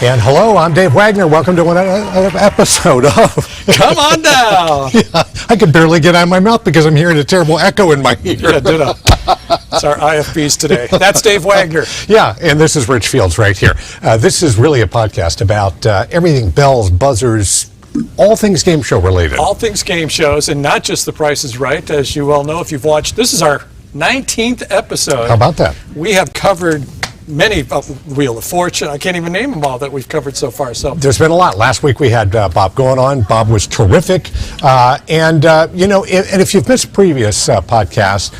And hello, I'm Dave Wagner. Welcome to another episode of Come On Down. Yeah, I could barely get out of my mouth because I'm hearing a terrible echo in my ear. Yeah, ditto. It's our IFBs today. That's Dave Wagner. Yeah, and this is Rich Fields right here. This is really a podcast about everything bells, buzzers, all things game show related. All things game shows, and not just The Price is Right. As you well know, if you've watched, this is our 19th episode. How about that? We have covered many, Wheel of Fortune, I can't even name them all that we've covered so far. So there's been a lot. Last week we had Bob going on. Bob was terrific. And if you've missed previous podcasts,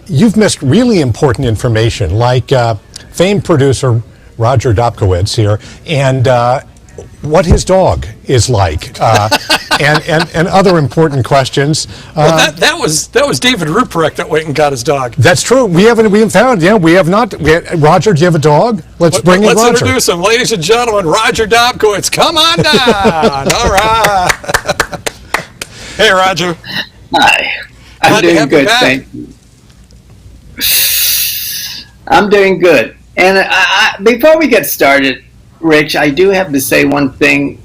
you've missed really important information, like famed producer Roger Dobkowitz here, and what his dog is like, and other important questions. Well, that was David Ruprecht that went and got his dog. That's true. We haven't found. Yeah, we have not. Roger, do you have a dog? Let's bring in Roger. Let's introduce him, ladies and gentlemen. Roger Dobkowitz. Come on down. All right. Hey, Roger. Hi. I'm doing good, thank you. I'm doing good. And before we get started, Rich, I do have to say one thing.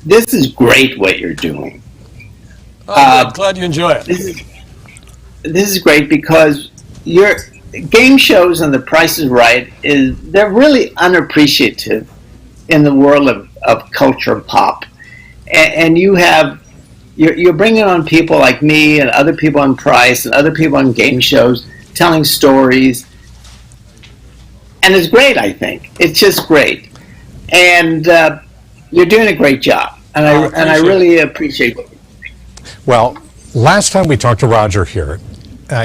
This is great what you're doing. I'm glad you enjoy it. This is great because your game shows and The Price is Right they're really unappreciative in the world of culture and pop. And you're bringing on people like me and other people on Price and other people on game shows, telling stories. And it's great, I think. It's just great. And you're doing a great job. And I really appreciate it. Well, last time we talked to Roger here,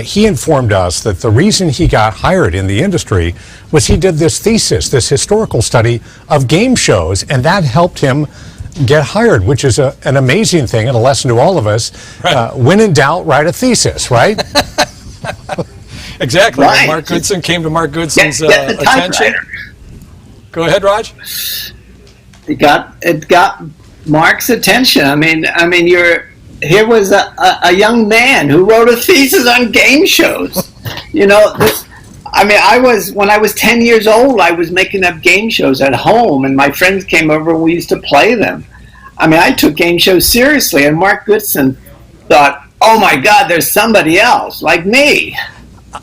he informed us that the reason he got hired in the industry was he did this thesis, this historical study of game shows, and that helped him get hired, which is an amazing thing and a lesson to all of us. Right. When in doubt, write a thesis, right? Exactly. Right. Mark Goodson came to Mark Goodson's Get the attention. Go ahead, Raj. It got Mark's attention. I mean, here was a young man who wrote a thesis on game shows. When I was 10 years old, I was making up game shows at home, and my friends came over and we used to play them. I took game shows seriously, and Mark Goodson thought, oh my God, there's somebody else like me.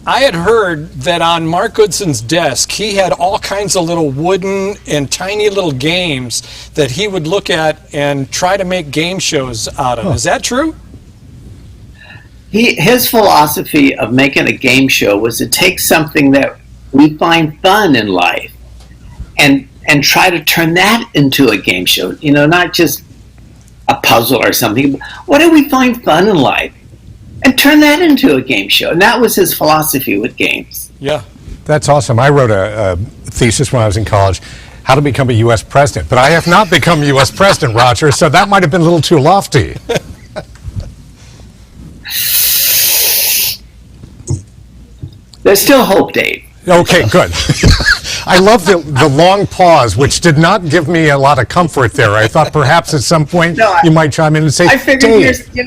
I had heard that on Mark Goodson's desk, he had all kinds of little wooden and tiny little games that he would look at and try to make game shows out of. Is that true? His philosophy of making a game show was to take something that we find fun in life and try to turn that into a game show. Not just a puzzle or something. What do we find fun in life? And turn that into a game show. And that was his philosophy with games. Yeah. That's awesome. I wrote a thesis when I was in college, how to become a U.S. president. But I have not become U.S. president, Roger, so that might have been a little too lofty. There's still hope, Dave. Okay, good. I love the long pause, which did not give me a lot of comfort there. I thought perhaps at some point you might chime in and say, I figured Dave. you're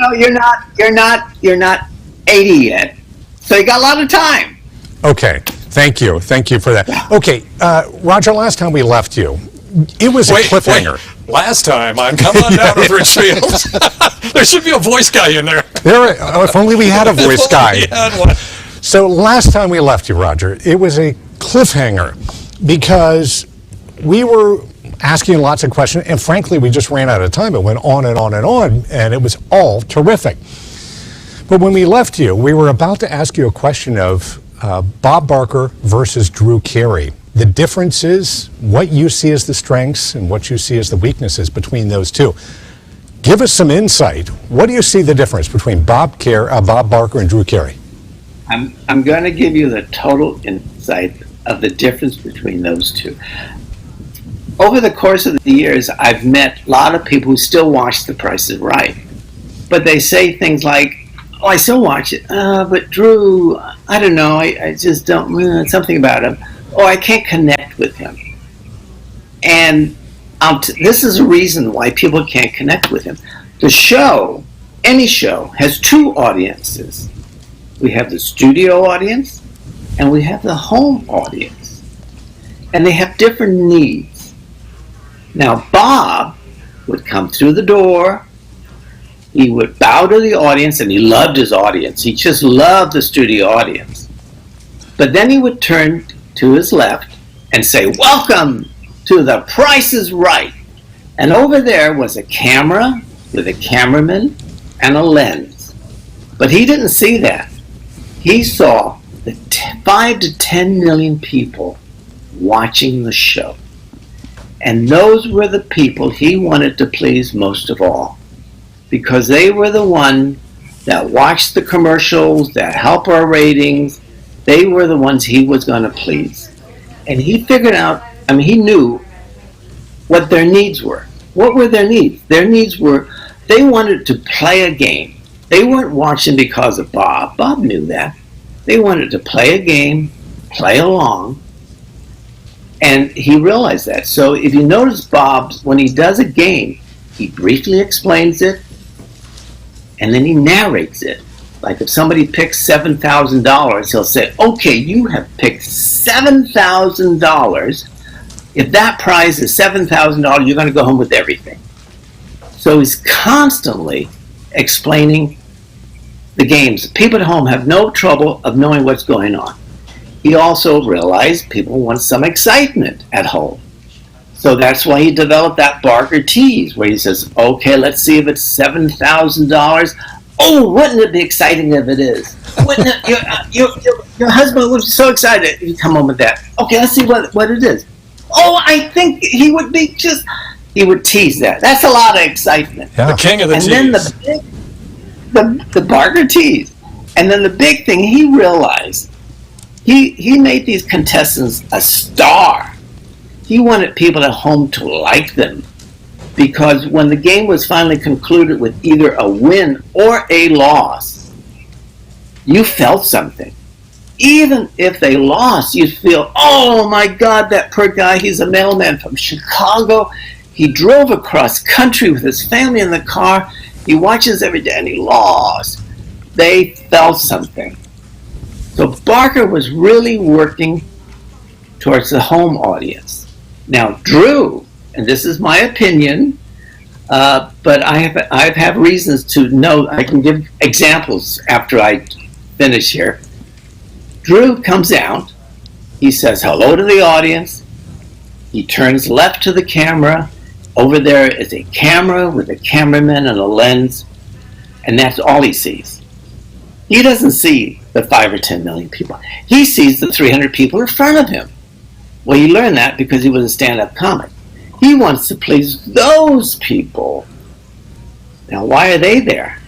not 80 yet, so you got a lot of time. Okay, thank you for that. Okay, Roger, last time we left you, it was a cliffhanger. Last time on Come On Down with Rich Fields. There should be a voice guy in there. If only we had a voice guy. If only we had one. So last time we left you, Roger, it was a cliffhanger because we were asking lots of questions, and frankly, we just ran out of time. It went on and on and on, and it was all terrific. But when we left you, we were about to ask you a question of Bob Barker versus Drew Carey. The differences, what you see as the strengths and what you see as the weaknesses between those two. Give us some insight. What do you see the difference between Bob Barker and Drew Carey? I'm going to give you the total insight of the difference between those two. Over the course of the years, I've met a lot of people who still watch The Price is Right. But they say things like, oh, I still watch it, but Drew, I don't know, I just don't, something about him. Oh, I can't connect with him. And this is a reason why people can't connect with him. The show, any show, has two audiences. We have the studio audience and we have the home audience. And they have different needs. Now, Bob would come through the door. He would bow to the audience, and he loved his audience. He just loved the studio audience. But then he would turn to his left and say, "Welcome to The Price is Right." And over there was a camera with a cameraman and a lens. But he didn't see that. He saw the 5 to 10 million people watching the show. And those were the people he wanted to please most of all, because they were the ones that watched the commercials, that help our ratings. They were the ones he was going to please. And he figured out, he knew what their needs were. What were their needs? Their needs were, they wanted to play a game. They weren't watching because of Bob. Bob knew that. They wanted to play a game, play along, and he realized that. So if you notice Bob, when he does a game, he briefly explains it, and then he narrates it. Like if somebody picks $7,000, he'll say, "Okay, you have picked $7,000. If that prize is $7,000, you're going to go home with everything." So he's constantly explaining the games. People at home have no trouble of knowing what's going on. He also realized people want some excitement at home. So that's why he developed that Barker tease, where he says, "Okay, let's see if it's $7,000. Oh, wouldn't it be exciting if it is? Wouldn't it, your husband would be so excited if you come home with that. Okay, let's see what it is. Oh, I think he would be he would tease that. That's a lot of excitement. Yeah. The king of the And tease. then the Barker tease. And then the big thing he realized, he made these contestants a star. He wanted people at home to like them, because when the game was finally concluded with either a win or a loss, you felt something. Even if they lost, you'd feel, "Oh my God, that poor guy, he's a mailman from Chicago. He drove across country with his family in the car. He watches every day and he lost." They felt something. So Barker was really working towards the home audience. Now, Drew, and this is my opinion, but I have reasons to know. I can give examples after I finish here. Drew comes out. He says hello to the audience. He turns left to the camera. Over there is a camera with a cameraman and a lens, and that's all he sees. He doesn't see the 5 or 10 million people. He sees the 300 people in front of him. Well, he learned that because he was a stand-up comic. He wants to please those people. Now, why are they there?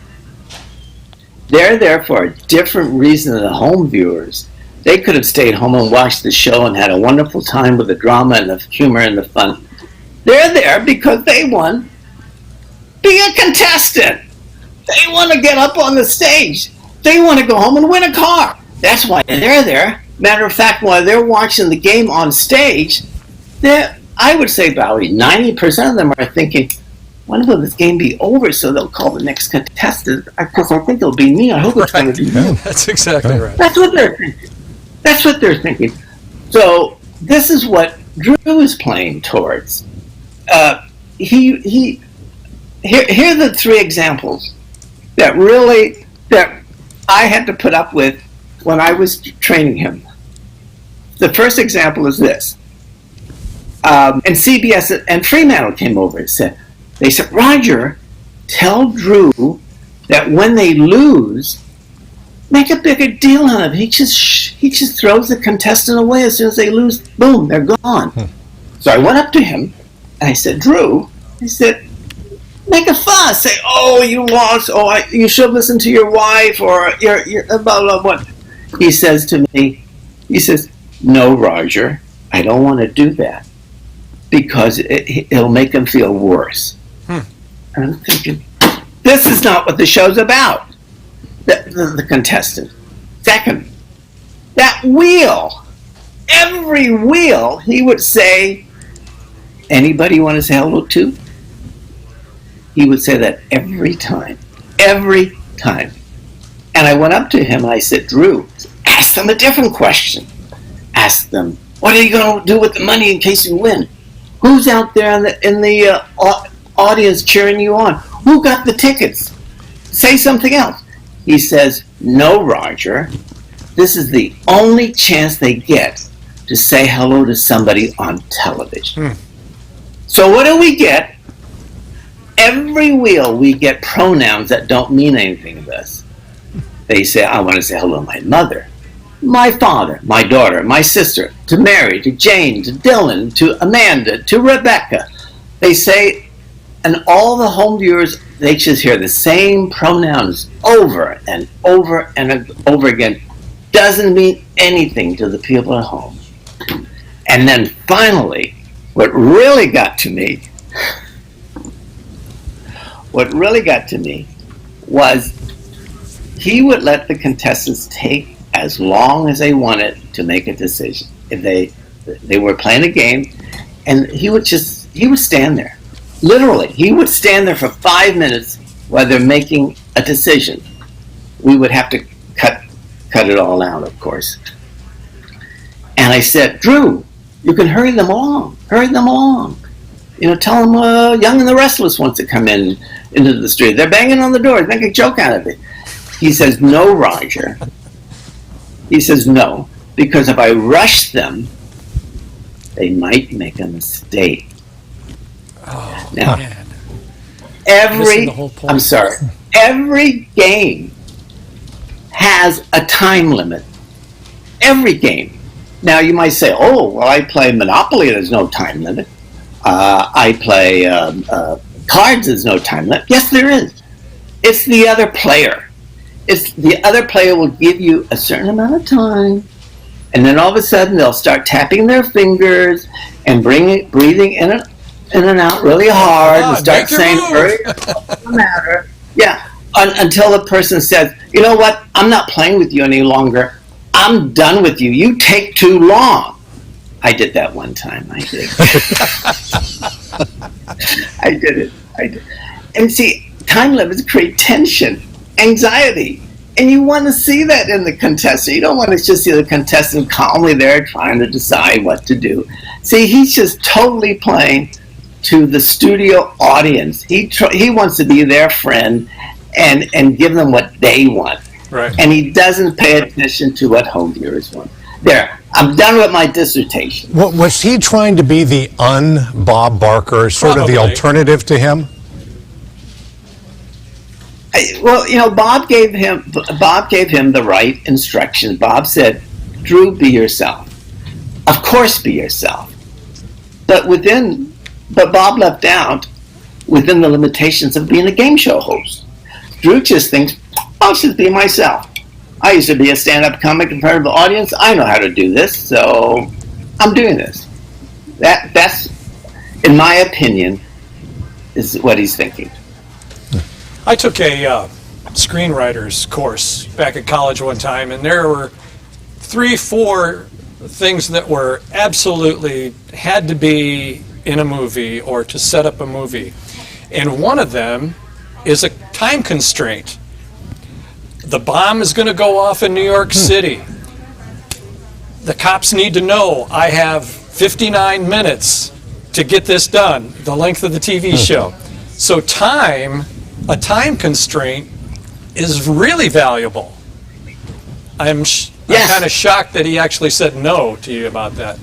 They're there for a different reason than the home viewers. They could have stayed home and watched the show and had a wonderful time with the drama and the humor and the fun. They're there because they want to be a contestant. They want to get up on the stage. They want to go home and win a car. That's why they're there. Matter of fact, while they're watching the game on stage, I would say about 90% of them are thinking, when will this game be over so they'll call the next contestant? Because I think it'll be me. I hope it's going to be me. That's exactly right. That's what they're thinking. That's what they're thinking. So this is what Drew is playing towards. Here are the 3 examples that I had to put up with when I was training him. The first example is this. And CBS and Fremantle came over and said, "Roger, tell Drew that when they lose, make a bigger deal out of it. He just throws the contestant away as soon as they lose. Boom, they're gone." So I went up to him and I said, "Drew," I said, "make a fuss. Say, oh, you lost. Oh, you should listen to your wife, or your blah, blah, blah." He says to me, he says, "No, Roger, I don't want to do that because it'll make them feel worse." And I'm thinking, this is not what the show's about. The contestant. Second, that wheel. Every wheel, he would say, "Anybody you want to say hello to?" He would say that every time. Every time. And I went up to him and I said, "Drew, ask them a different question. Ask them, what are you going to do with the money in case you win?" Who's out there in the audience cheering you on? Who got the tickets? Say something else. He says, no, Roger. This is the only chance they get to say hello to somebody on television. So what do we get? Every wheel we get pronouns that don't mean anything to us. They say, I want to say hello to my mother, my father, my daughter, my sister, to Mary, to Jane, to Dylan, to Amanda, to Rebecca. They say, and all the home viewers, they just hear the same pronouns over and over and over again. Doesn't mean anything to the people at home. And then finally, what really got to me was he would let the contestants take as long as they wanted to make a decision. If they were playing a game, and he would stand there. Literally, he would stand there for 5 minutes while they're making a decision. We would have to cut it all out, of course. And I said, Drew, you can hurry them along. You know, tell them Young and the Restless wants to come into the street. They're banging on the doors, make a joke out of it. He says, no, Roger. He says, no, because if I rush them, they might make a mistake. Oh, now, man. every game has a time limit. Every game. Now, you might say, oh, well, I play Monopoly, there's no time limit. I play cards, there's no time limit. Yes, there is. It's the other player. It's the other player will give you a certain amount of time, and then all of a sudden they'll start tapping their fingers and breathing in and out really hard, and start saying, what's the matter? Yeah, until the person says, you know what, I'm not playing with you any longer. I'm done with you. You take too long. I did that one time. I did. I did. And see, time limits create tension, anxiety. And you want to see that in the contestant. You don't want to just see the contestant calmly there trying to decide what to do. See, he's just totally playing to the studio audience. He wants to be their friend and give them what they want. Right. And he doesn't pay attention to what home viewers want. There, I'm done with my dissertation. Was he trying to be the Bob Barker, sort of the alternative to him? Well, you know, Bob gave him the right instructions. Bob said, Drew, be yourself. Of course, be yourself. But Bob left out within the limitations of being a game show host. Drew just thinks, I'll just be myself. I used to be a stand-up comic in front of the audience. I know how to do this, so I'm doing this. That's, in my opinion, is what he's thinking. I took a screenwriter's course back at college one time, and there were 3-4 things that were absolutely had to be in a movie or to set up a movie. And one of them is a time constraint. The bomb is going to go off in New York City. The cops need to know I have 59 minutes to get this done, the length of the TV show. So a time constraint is really valuable. I'm kind of shocked that he actually said no to you about that.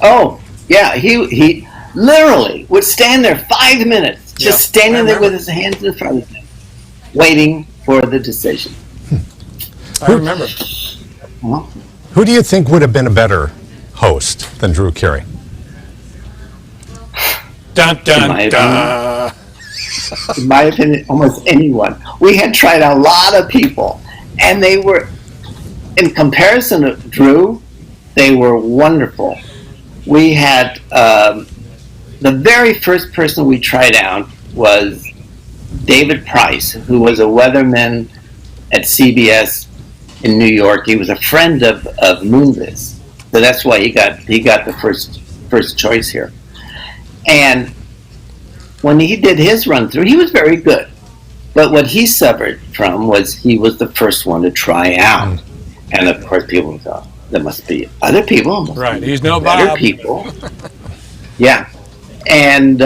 Oh, yeah, he literally would stand there 5 minutes, just standing there with his hands in front of him, waiting for the decision. I remember. Who do you think would have been a better host than Drew Carey? Dun, dun, dun. In my opinion, almost anyone. We had tried a lot of people, and they were, in comparison to Drew, they were wonderful. We had, the very first person we tried out was David Price, who was a weatherman at CBS in New York. He was a friend of Moonves, so that's why he got the first choice here. And when he did his run through, he was very good. But what he suffered from was he was the first one to try out, and of course people thought there must be other people, right? He's no better Bob. people. Yeah, and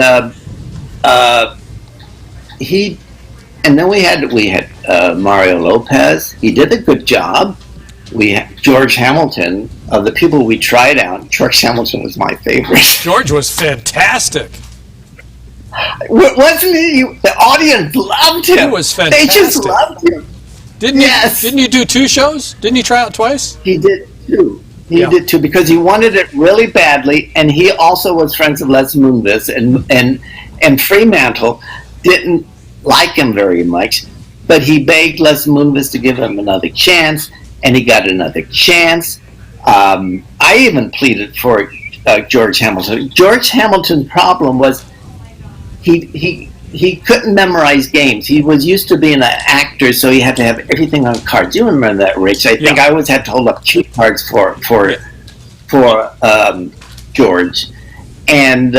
he, and then we had Mario Lopez. He did a good job. We had George Hamilton. Of the people we tried out, George Hamilton was my favorite. George was fantastic. Wasn't he? The audience loved him. He was fantastic. They just loved him. Didn't you do 2 shows? Didn't you try out twice? He did too. He did too, because he wanted it really badly, and he also was friends of Les Moonves, and Fremantle didn't like him very much, but he begged Les Moonves to give him another chance, and he got another chance. I even pleaded for George Hamilton. George Hamilton's problem was he couldn't memorize games. He was used to being an actor, so he had to have everything on cards. You remember that, Rich? I think I always had to hold up cue cards for George, and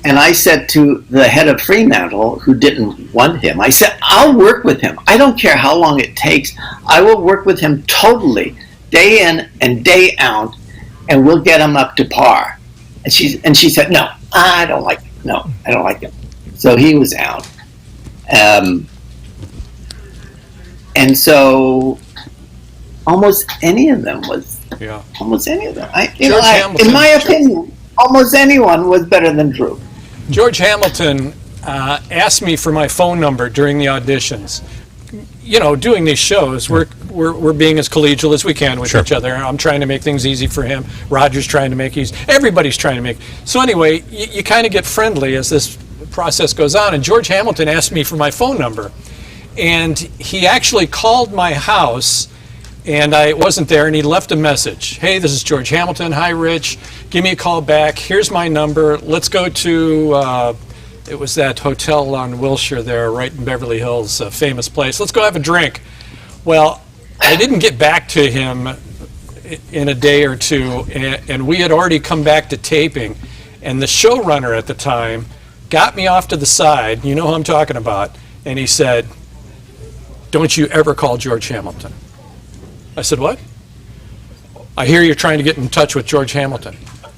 I said to the head of Fremantle, who didn't want him, I said, "I'll work with him. I don't care how long it takes. I will work with him totally, day in and day out, and we'll get him up to par." And she said, "No, I don't like him." So he was out. And so almost any of them was. Yeah. Almost any of them. Hamilton, in my opinion, almost anyone was better than Drew. George Hamilton asked me for my phone number during the auditions. You know, doing these shows, we're being as collegial as we can with each other. I'm trying to make things easy for him. Roger's trying to make easy. Everybody's trying to make. So anyway, you kind of get friendly as this process goes on. And George Hamilton asked me for my phone number, and he actually called my house, and I wasn't there, and he left a message. "Hey, this is George Hamilton. Hi, Rich. Give me a call back. Here's my number. Let's go to." It was that hotel on Wilshire there, right in Beverly Hills, a famous place. "Let's go have a drink." Well, I didn't get back to him in a day or two, and we had already come back to taping, and the showrunner at the time got me off to the side, you know who I'm talking about, and he said, "Don't you ever call George Hamilton." I said, "What?" "I hear you're trying to get in touch with George Hamilton."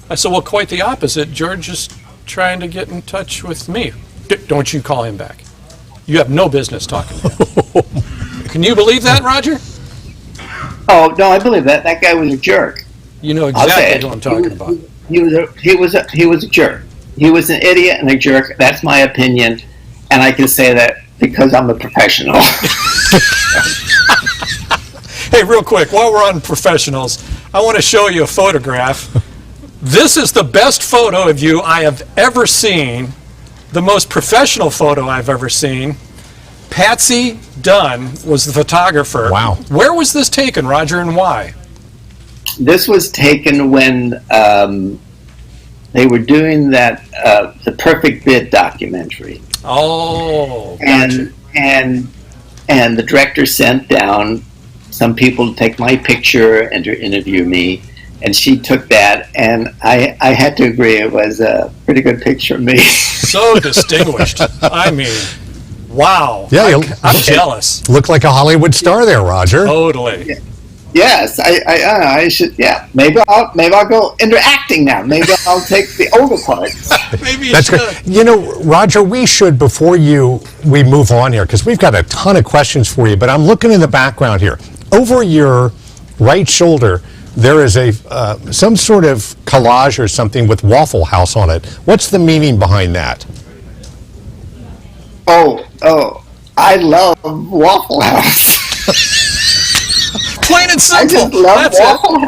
I said, "Well, quite the opposite. George is trying to get in touch with me. Don't you call him back. You have no business talking to him." Can you believe that, Roger? Oh, no, I believe that. That guy was a jerk. You know exactly what I'm talking about. He was a jerk. He was an idiot and a jerk. That's my opinion, and I can say that because I'm a professional. Hey, real quick, while we're on professionals, I want to show you a photograph. This is the best photo of you I have ever seen, the most professional photo I've ever seen. Patsy Dunn was the photographer. Wow. Where was this taken, Roger, and why? This was taken when they were doing that the Perfect Bid documentary. Oh, gotcha. And the director sent down some people to take my picture and to interview me, and she took that, and I had to agree it was a pretty good picture of me. So distinguished. I mean, wow. Yeah, I'm jealous. Look like a Hollywood star there, Roger. Totally. Yeah. Yes, I should. Yeah, maybe I'll go into acting now. Maybe I'll take the older parts. Maybe you That's should. good. You know, Roger, we should, before we move on here, because we've got a ton of questions for you, but I'm looking in the background here. Over your right shoulder, there is some sort of collage or something with Waffle House on it. What's the meaning behind that? Oh, I love Waffle House. Plain and I simple. just love That's Waffle it.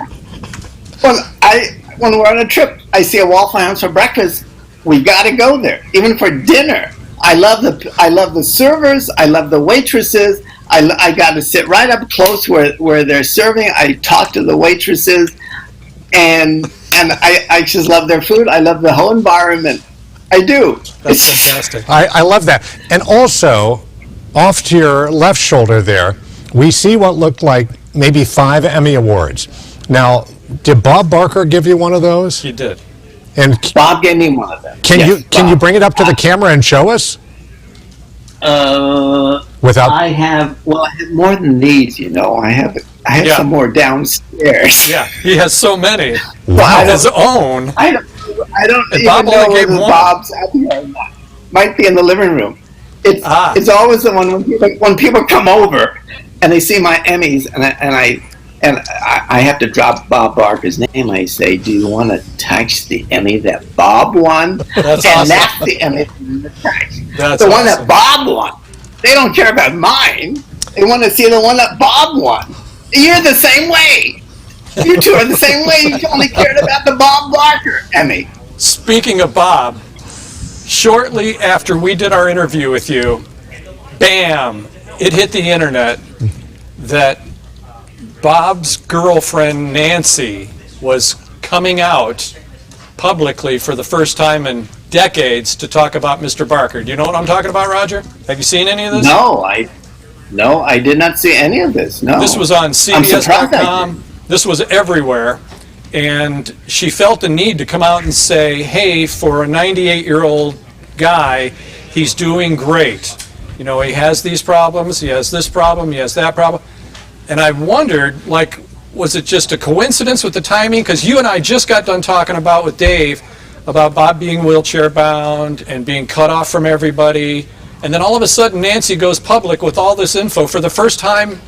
House. When we're on a trip, I see a Waffle House for breakfast. We got to go there. Even for dinner, I love the servers. I love the waitresses. I got to sit right up close where they're serving. I talk to the waitresses, and I just love their food. I love the whole environment. I do. That's fantastic. I love that. And also, off to your left shoulder there, we see what looked like maybe 5 Emmy Awards. Now, did Bob Barker give you one of those? He did. And Bob gave me one of them. Can you bring it up to the camera and show us? Without I have more than these. You know, I have some more downstairs. Yeah, he has so many. Wow. Of his own. I I don't And even Bob know only gave whether one. Bob's out here or not. Might be in the living room. It's always the one when people come over and they see my Emmys and I have to drop Bob Barker's name. I say, "Do you want to touch the Emmy that Bob won?" That's and awesome. that's the Emmy to touch. That's the one awesome. that Bob won. They don't care about mine. They want to see the one that Bob won. You're the same way. You two are the same way. You only cared about the Bob Barker Emmy. Speaking of Bob, shortly after we did our interview with you, bam, it hit the internet that Bob's girlfriend Nancy was coming out publicly for the first time in decades to talk about Mr. Barker. Do you know what I'm talking about, Roger? Have you seen any of this? No, I did not see any of this. No. This was on I'm surprised I CBS.com. This was everywhere. And she felt the need to come out and say, hey, for a 98-year-old guy, he's doing great. You know, he has these problems, he has this problem, he has that problem. And I wondered, like, was it just a coincidence with the timing? Because you and I just got done talking about with Dave about Bob being wheelchair bound and being cut off from everybody. And then all of a sudden Nancy goes public with all this info for the first time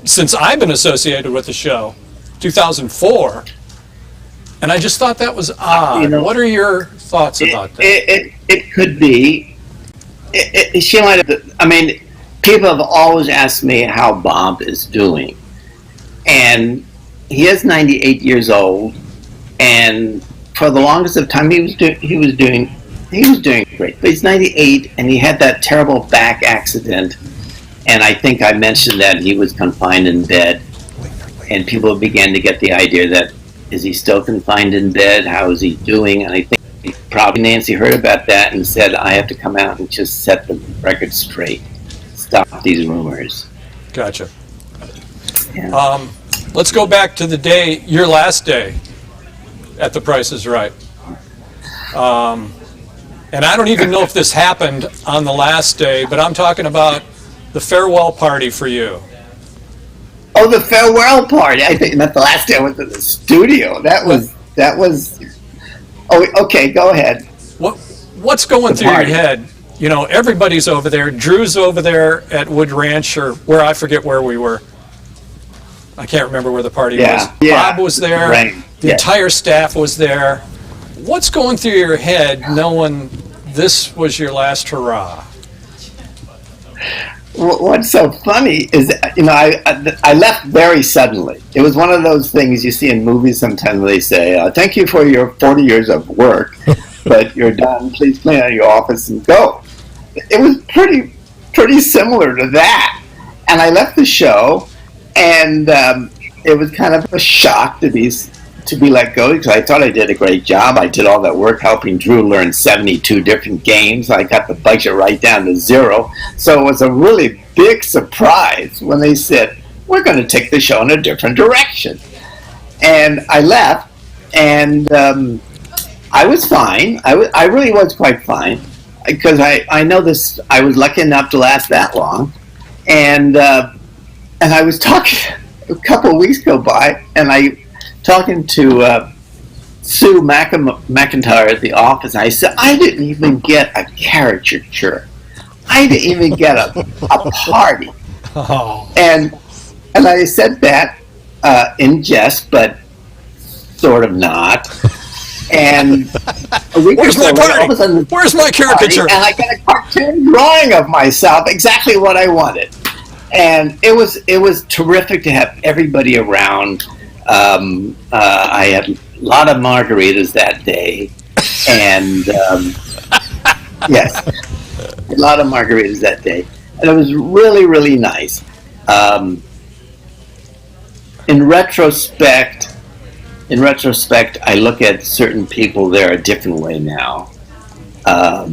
since I've been associated with the show, 2004. And I just thought that was odd. What are your thoughts about that? It could be. She might have. I mean, people have always asked me how Bob is doing, and he is 98 years old, and for the longest of time he was doing great. But he's 98, and he had that terrible back accident, and I think I mentioned that he was confined in bed, and people began to get the idea that, is he still confined in bed? How is he doing? And I think probably Nancy heard about that and said, I have to come out and just set the record straight. Stop these rumors. Gotcha. Yeah. Let's go back to the day, your last day at The Price is Right. And I don't even know if this happened on the last day, but I'm talking about the farewell party for you. Oh, the farewell party. I think that's the last day I went to the studio. That was. Oh, okay. Go ahead. What's going through your head? You know, everybody's over there. Drew's over there at Wood Ranch, or where, I forget where we were. I can't remember where the party was. Yeah. Bob was there. Right. The entire staff was there. What's going through your head knowing this was your last hurrah? What's so funny is that, I left very suddenly. It was one of those things you see in movies sometimes where they say, thank you for your 40 years of work, but you're done. Please clean out your office and go. It was pretty similar to that. And I left the show, and it was kind of a shock to be let go, because I thought I did a great job. I did all that work helping Drew learn 72 different games. I got the budget right down to zero. So it was a really big surprise when they said, we're going to take the show in a different direction. And I left, and I was fine. I really was quite fine, because I know this. I was lucky enough to last that long. And I was talking, a couple of weeks go by, and talking to Sue McIntyre at the office, and I said, I didn't even get a caricature. I didn't even get a party. Oh. And I said that in jest, but sort of not. And a week Where's my later, all of a party? sudden, Where's my caricature? and I got a cartoon drawing of myself, exactly what I wanted. And it was terrific to have everybody around. I had a lot of margaritas that day, and yes, a lot of margaritas that day, and it was really, really nice. In retrospect, I look at certain people there a different way now. I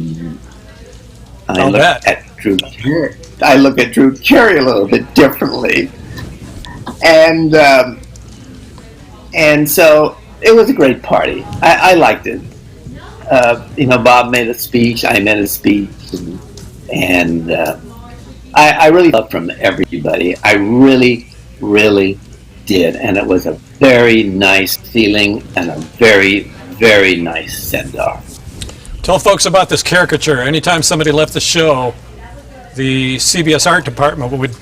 look at Drew Carey. I look at Drew Carey a little bit differently, and so it was a great party. I liked it. Bob made a speech. I made a speech, and I really loved from everybody. I really, really did, and it was a very nice feeling and a very, very nice send-off. Tell folks about this caricature. Anytime somebody left the show, the CBS art department would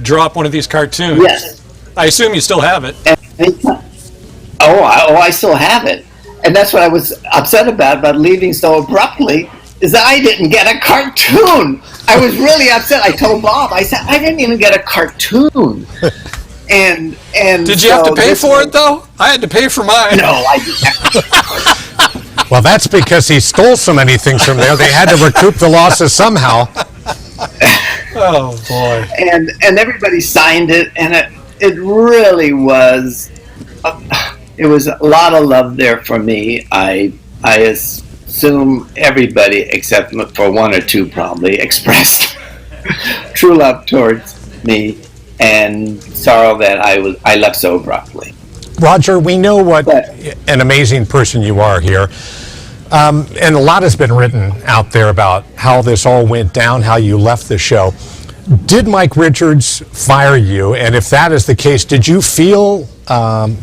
drop one of these cartoons. Yes. I assume you still have it. I still have it. And that's what I was upset about leaving so abruptly, is that I didn't get a cartoon. I was really upset. I told Bob, I said, I didn't even get a cartoon. And did you have to pay for it, though? I had to pay for mine. No, I didn't. Well, that's because he stole so many things from there. They had to recoup the losses somehow. Oh, boy. And everybody signed it, and it really was, it was a lot of love there for me. I assume everybody, except for one or two probably, expressed true love towards me and sorrow that I left so abruptly. Roger, we know what an amazing person you are here. And a lot has been written out there about how this all went down, how you left the show. Did Mike Richards fire you? And if that is the case, did you feel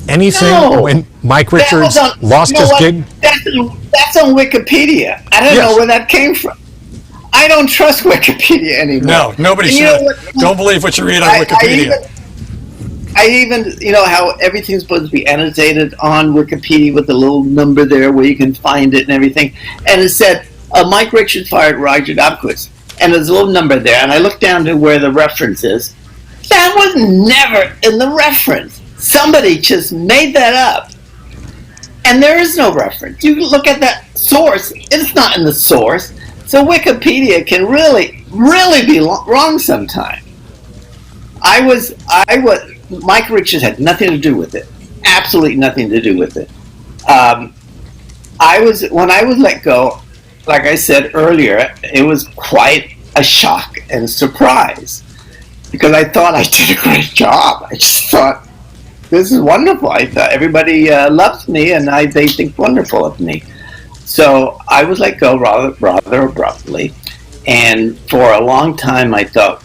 anything when Mike Richards lost his gig? That's on Wikipedia. I don't know where that came from. I don't trust Wikipedia anymore. No, nobody should. Don't believe what you read on Wikipedia. I even, how everything's supposed to be annotated on Wikipedia with a little number there where you can find it and everything. And it said, Mike Richards fired Roger Dobkowitz. And there's a little number there. And I looked down to where the reference is. That was never in the reference. Somebody just made that up. And there is no reference. You look at that source. It's not in the source. So Wikipedia can really, really be wrong sometimes. Mike Richards had nothing to do with it. Absolutely nothing to do with it. When I was let go, like I said earlier, it was quite a shock and surprise because I thought I did a great job. I just thought, this is wonderful. I thought everybody loves me and they think wonderful of me. So I was let go rather abruptly. And for a long time I thought,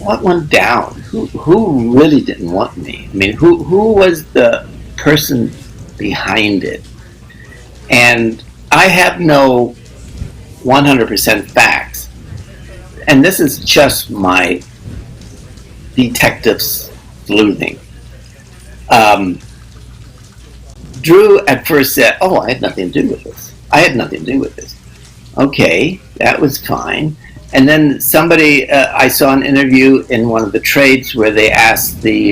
what went down? Who really didn't want me? I mean, who was the person behind it? And I have no 100% facts. And this is just my detective sleuthing. Drew at first said, I had nothing to do with this. I had nothing to do with this. Okay, that was fine. And then somebody, I saw an interview in one of the trades where they asked the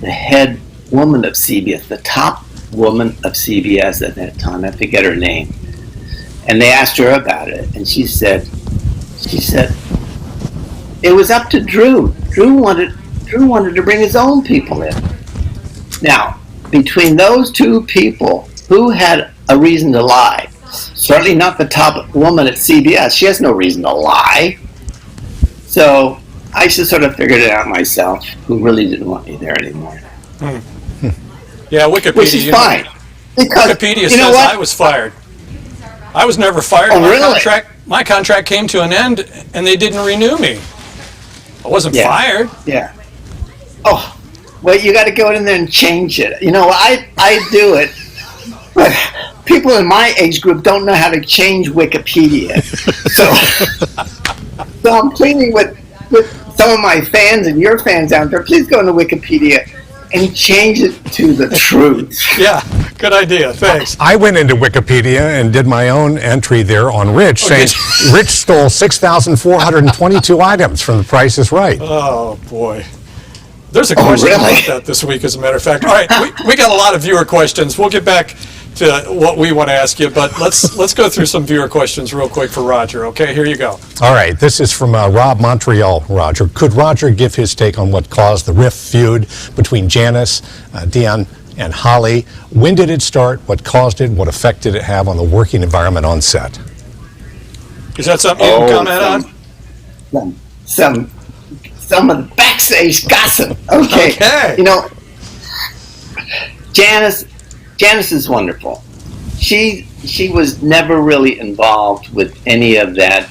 head woman of CBS, the top woman of CBS at that time, I forget her name, and they asked her about it, and she said, it was up to Drew. Drew wanted to bring his own people in. Now, between those two people, who had a reason to lie? Certainly not the top woman at CBS. She has no reason to lie. So I just sort of figured it out myself, who really didn't want me there anymore. Yeah, Wikipedia. Which is fine. Because, Wikipedia says I was fired. I was never fired. Oh, really? My contract came to an end, and they didn't renew me. I wasn't fired. Yeah. Oh, well, you got to go in there and change it. I do it, but people in my age group don't know how to change Wikipedia. So I'm pleading with some of my fans and your fans out there, please go into Wikipedia and change it to the truth. Yeah, good idea. Thanks. I went into Wikipedia and did my own entry there on Rich, saying Rich stole 6,422 items from The Price is Right. Oh, boy. There's a question about that this week, as a matter of fact. All right, we got a lot of viewer questions. We'll get back to what we want to ask you, but let's go through some viewer questions real quick for Roger. Okay, here you go. All right, this is from Rob Montreal. Roger, could Roger give his take on what caused the rift feud between Janice, Dion, and Holly? When did it start? What caused it? What effect did it have on the working environment on set? Is that something you can comment on? Some of the backstage gossip. Okay. Janice is wonderful. She was never really involved with any of that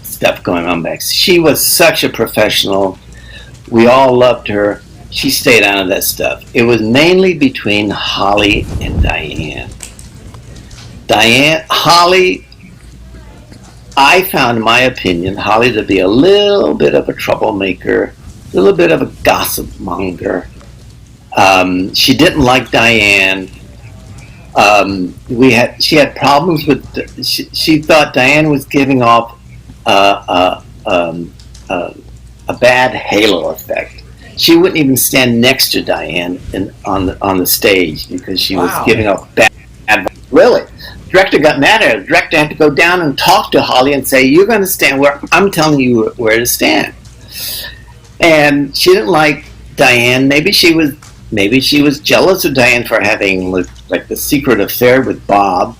stuff going on back. She was such a professional. We all loved her. She stayed out of that stuff. It was mainly between Holly and Diane. Holly, I found, in my opinion, Holly to be a little bit of a troublemaker, a little bit of a gossip monger. She didn't like Diane. She had problems with. She thought Diane was giving off a bad halo effect. She wouldn't even stand next to Diane on the stage because she was giving off bad. Really, the director got mad at her. The director had to go down and talk to Holly and say, "You're going to stand where I'm telling you where to stand." And she didn't like Diane. Maybe she was jealous of Diane for having like the secret affair with Bob.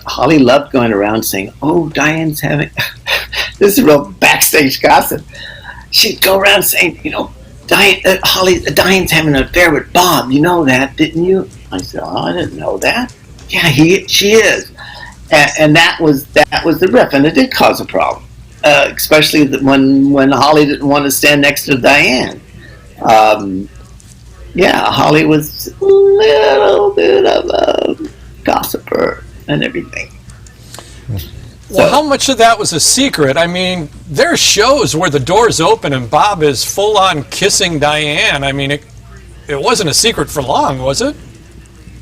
Holly loved going around saying, "Oh, Diane's having." This is real backstage gossip. She'd go around saying, Diane's having an affair with Bob. You know that, didn't you? I said, "Oh, I didn't know that." Yeah, she is, and that was the riff, and it did cause a problem, especially when Holly didn't want to stand next to Diane. Holly was a little bit of a gossiper and everything. Well, how much of that was a secret? I mean, there's shows where the door's open and Bob is full on kissing Diane. I mean, it wasn't a secret for long, was it?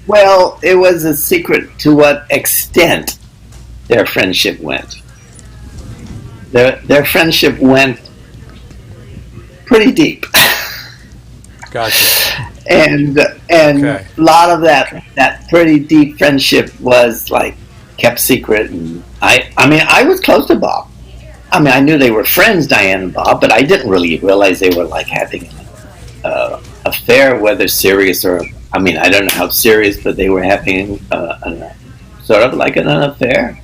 Well, it was a secret to what extent their friendship went. Their friendship went pretty deep. Gotcha. And a lot of that pretty deep friendship was like kept secret. And I was close to Bob. I mean, I knew they were friends, Diane and Bob, but I didn't really realize they were like having an affair, whether serious or. I mean, I don't know how serious, but they were having sort of like an affair,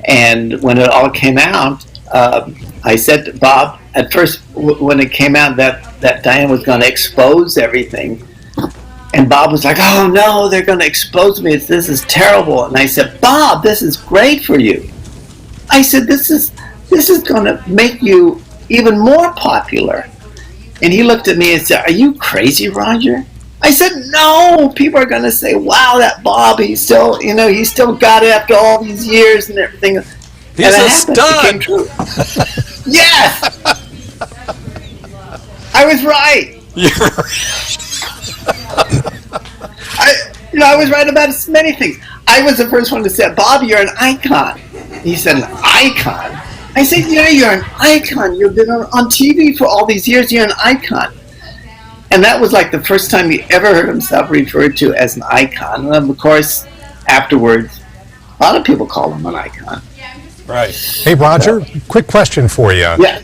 And when it all came out, I said to Bob, at first, when it came out that Diane was going to expose everything, and Bob was like, "Oh no, they're going to expose me. This is terrible." And I said, "Bob, this is great for you." I said, "This is going to make you even more popular." And he looked at me and said, "Are you crazy, Roger?" I said, "No, people are going to say, wow, that Bob, he still got it after all these years and everything." He's a stud. It came true. Yes! I was right. I was right about many things. I was the first one to say, "Bob, you're an icon." He said, "An icon?" I said, "Yeah, you're an icon. You've been on TV for all these years. You're an icon." And that was like the first time he ever heard himself referred to as an icon. And of course, afterwards, a lot of people call him an icon. Right. Hey, Roger, quick question for you. Yeah.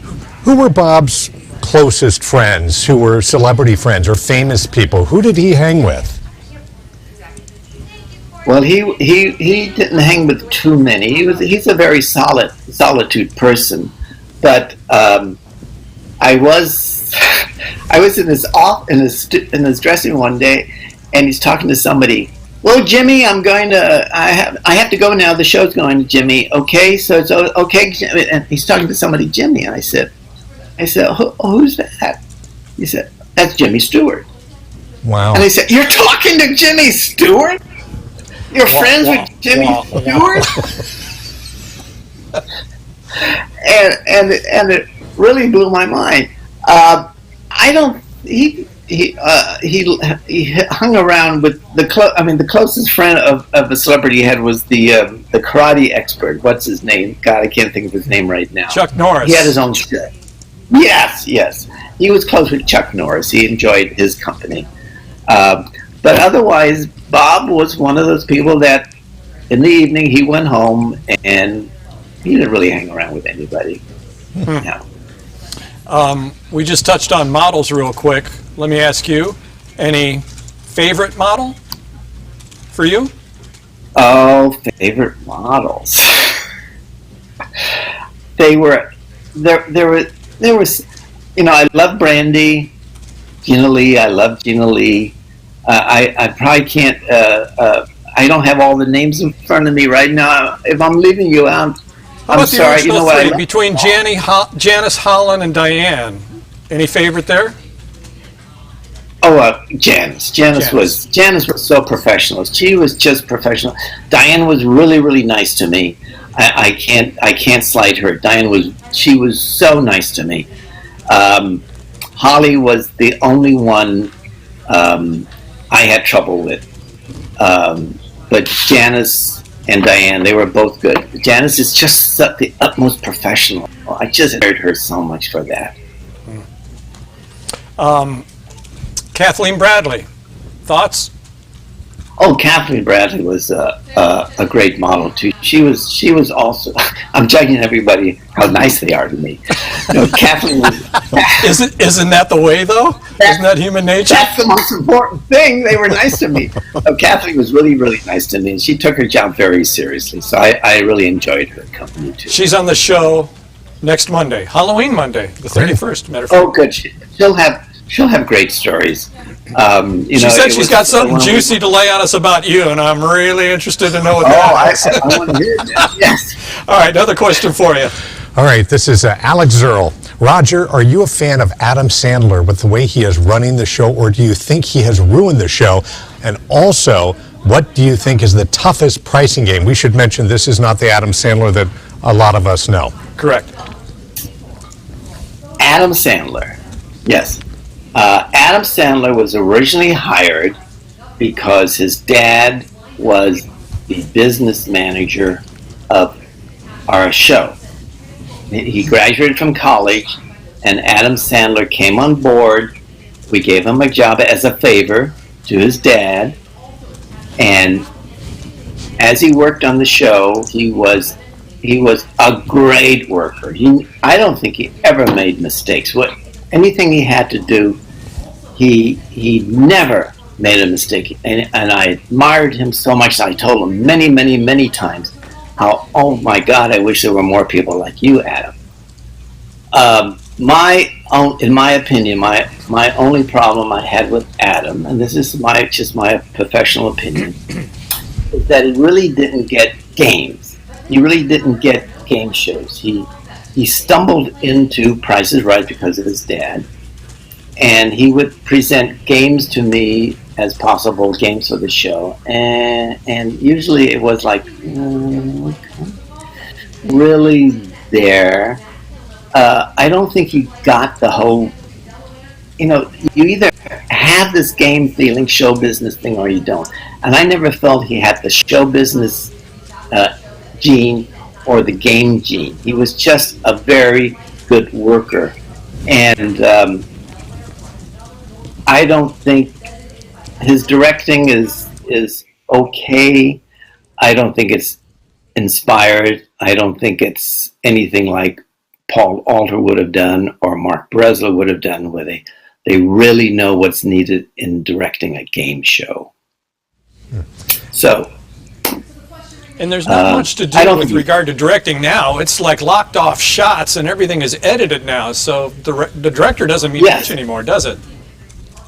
Who were Bob's closest friends, who were celebrity friends or famous people? Who did he hang with? Well, he didn't hang with too many. He's a very solitude person. But I was in his dressing room one day, and he's talking to somebody. "Well, Jimmy, I have to go now. The show's going, Jimmy. Okay, so it's okay." And he's talking to somebody, Jimmy, and I said, "Who's that?" He said, "That's Jimmy Stewart." Wow. And I said, "You're talking to Jimmy Stewart? You're friends with Jimmy Stewart?" and it really blew my mind. He hung around with the closest friend of a celebrity he had was the karate expert. What's his name? God, I can't think of his name right now. Chuck Norris. He had his own show. Yes. He was close with Chuck Norris. He enjoyed his company. But otherwise, Bob was one of those people that in the evening he went home and he didn't really hang around with anybody. No. We just touched on models real quick. Let me ask you, any favorite model for you? Oh, favorite models. There was, I love Brandy, Gina Lee. I love Gina Lee. I probably can't. I don't have all the names in front of me right now. If I'm leaving you out, I'm sorry. The original three, between Janice, Holland, and Diane? Any favorite there? Janice. Janice was so professional. She was just professional. Diane was really, really nice to me. I can't slight her. She was so nice to me. Holly was the only one I had trouble with. But Janice and Diane, they were both good. Janice is just the utmost professional. I just admired her so much for that. Kathleen Bradley, thoughts? Oh, Kathleen Bradley was a great model too. She was also. I'm judging everybody how nice they are to me. Kathleen was. Isn't that the way though? Isn't that human nature? That's the most important thing. They were nice to me. Kathleen was really, really nice to me, and she took her job very seriously. So I really enjoyed her company too. She's on the show next Monday, Halloween Monday, the 31st. Matter of fact. Oh, good. She'll have great stories. She said she's got something juicy to lay on us about you, and I'm really interested to know what that is. I want to hear that. Yes. All right, another question for you. All right, this is Alex Zerl. Roger, are you a fan of Adam Sandler with the way he is running the show, or do you think he has ruined the show? And also, what do you think is the toughest pricing game? We should mention this is not the Adam Sandler that a lot of us know. Correct. Adam Sandler. Yes. Adam Sandler was originally hired because his dad was the business manager of our show. He graduated from college, and Adam Sandler came on board. We gave him a job as a favor to his dad, and as he worked on the show, he was a great worker. I don't think he ever made mistakes. Anything he had to do, he never made a mistake, and I admired him so much. I told him many, many, many times how, oh my God, I wish there were more people like you, Adam. In my opinion, my only problem I had with Adam, and this is just my professional opinion, is that he really didn't get games. He really didn't get game shows. He stumbled into Price is Right because of his dad, and he would present games to me as possible games for the show, and usually it was like, really there. I don't think he got the whole, you either have this game feeling, show business thing, or you don't. And I never felt he had the show business gene or the game gene. He was just a very good worker. And I don't think his directing is okay. I don't think it's inspired. I don't think it's anything like Paul Alter would have done or Mark Bresler would have done, where they really know what's needed in directing a game show. So, and there's not much to do with regard to directing now. It's like locked off shots and everything is edited now. So the director doesn't mean much anymore, does it?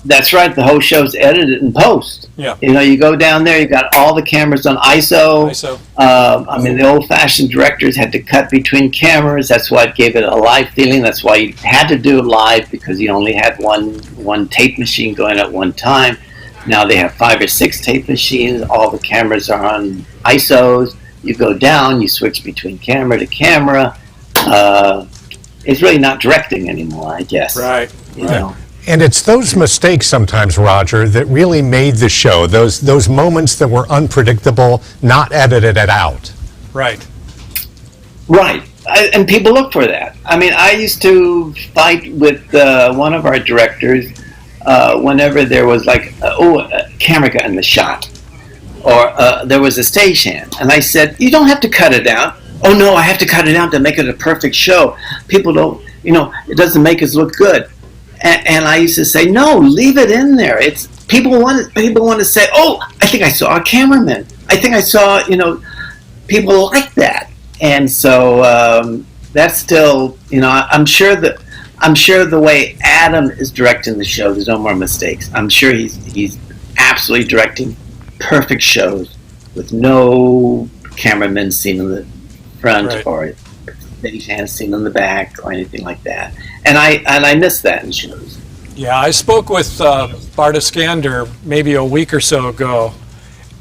That's right. The whole show's edited in post. Yeah. You go down there, you got all the cameras on ISO. The old-fashioned directors had to cut between cameras. That's why it gave it a live feeling. That's why you had to do it live, because you only had one tape machine going at one time. Now they have 5 or 6 tape machines. All the cameras are on ISOs. You go down, you switch between camera to camera. It's really not directing anymore, I guess. Right. You know. And it's those mistakes sometimes, Roger, that really made the show. Those moments that were unpredictable, not edited it out. Right. Right. And people look for that. I mean, I used to fight with one of our directors whenever there was like, a camera got in the shot. Or there was a stagehand. And I said, you don't have to cut it out. Oh, no, I have to cut it out to make it a perfect show. People don't, it doesn't make us look good. And I used to say, no, leave it in there. It's people want to say, oh, I think I saw a cameraman. I think I saw, people like that. And so that's still, I'm sure the way Adam is directing the show, there's no more mistakes. I'm sure he's absolutely directing perfect shows with no cameraman seen in the front or stage hand seen in the back or anything like that. And I miss that in shows. Yeah, I spoke with Bart Iskander maybe a week or so ago,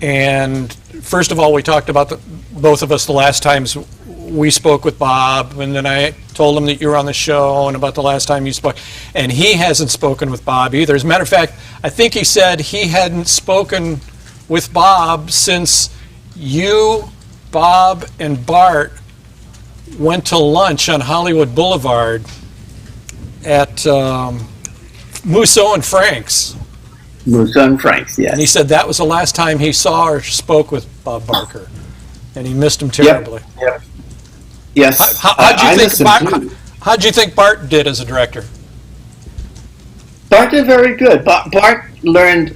and first of all, we talked about both of us the last times we spoke with Bob, and then I told him that you were on the show and about the last time you spoke, and he hasn't spoken with Bob either. As a matter of fact, I think he said he hadn't spoken with Bob since you, Bob, and Bart went to lunch on Hollywood Boulevard at Musso and Frank's. Musso and Frank's, yeah. And he said that was the last time he saw or spoke with Bob Barker, and he missed him terribly. Yep. Yes. How'd you think Bart did as a director? Bart did very good. Bart learned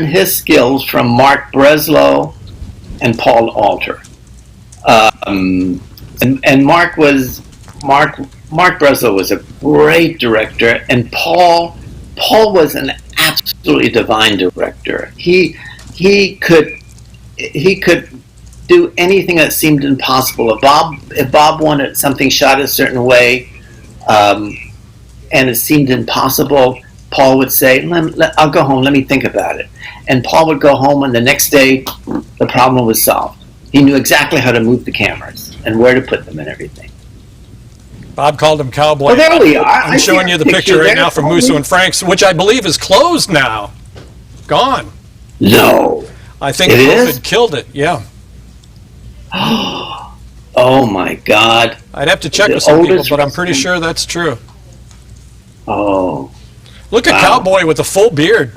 his skills from Mark Breslow and Paul Alter. And Mark Breslow was a great director, and Paul was an absolutely divine director. He could do anything that seemed impossible. If Bob wanted something shot a certain way, and it seemed impossible, Paul would say, "I'll go home. Let me think about it." And Paul would go home, and the next day, the problem was solved. He knew exactly how to move the cameras and where to put them and everything. Bob called him Cowboy. Well, there we are. I'm showing you the picture right now from Musso and Frank's, which I believe is closed now. Gone. No. I think it COVID is? killed it, yeah. Oh, my God. I'd have to check with some people, but I'm pretty sure that's true. Oh. Look at Cowboy with a full beard.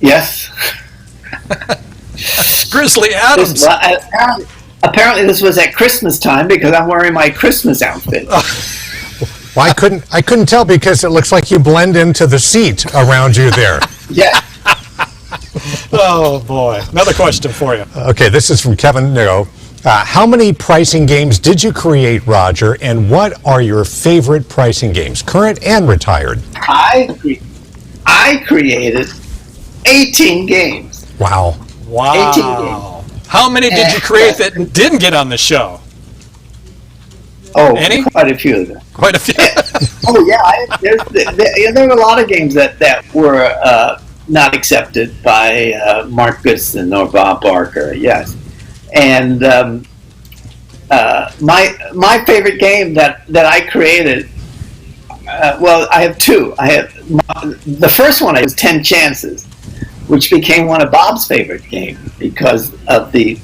Yes. Grizzly Adams. Apparently this was at Christmas time because I'm wearing my Christmas outfit. Well, I couldn't tell because it looks like you blend into the seat around you there. Yeah. Oh, boy. Another question for you. Okay, this is from Kevin No. How many pricing games did you create, Roger, and what are your favorite pricing games, current and retired? I created 18 games. Wow. 18 games. How many did you create that didn't get on the show? Oh, Any? Quite a few of them. Quite a few. Oh, yeah. There were a lot of games that were not accepted by Mark Goodson or Bob Barker, yes. And my favorite game that I created, well, I have two. The first one was 10 Chances, which became one of Bob's favorite games because of the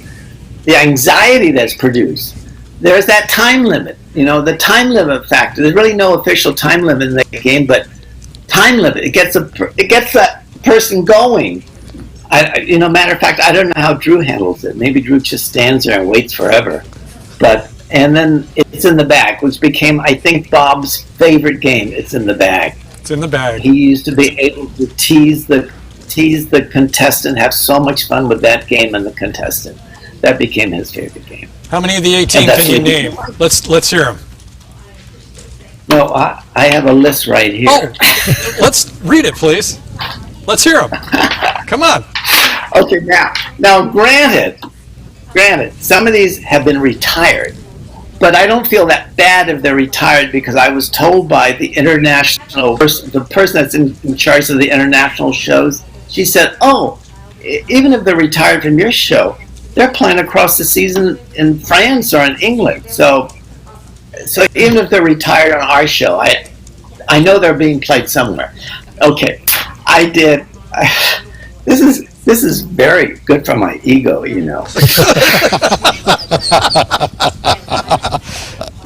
anxiety that's produced. There's that time limit, the time limit factor. There's really no official time limit in the game, but time limit. It gets that person going. Matter of fact, I don't know how Drew handles it. Maybe Drew just stands there and waits forever. And then it's in the bag, which became, I think, Bob's favorite game. It's in the bag. It's in the bag. He used to be able to tease the contestant, have so much fun with that game and the contestant. That became his favorite game. How many of the 18 can you name? Let's hear them. No, I have a list right here. Oh, let's read it, please. Let's hear them. Come on. Okay, now, granted, some of these have been retired, but I don't feel that bad if they're retired because I was told by the the person that's in charge of the international shows, she said, "Oh, even if they're retired from your show, they're playing across the season in France or in England. So even if they're retired on our show, I know they're being played somewhere." Okay, I did. This is very good for my ego,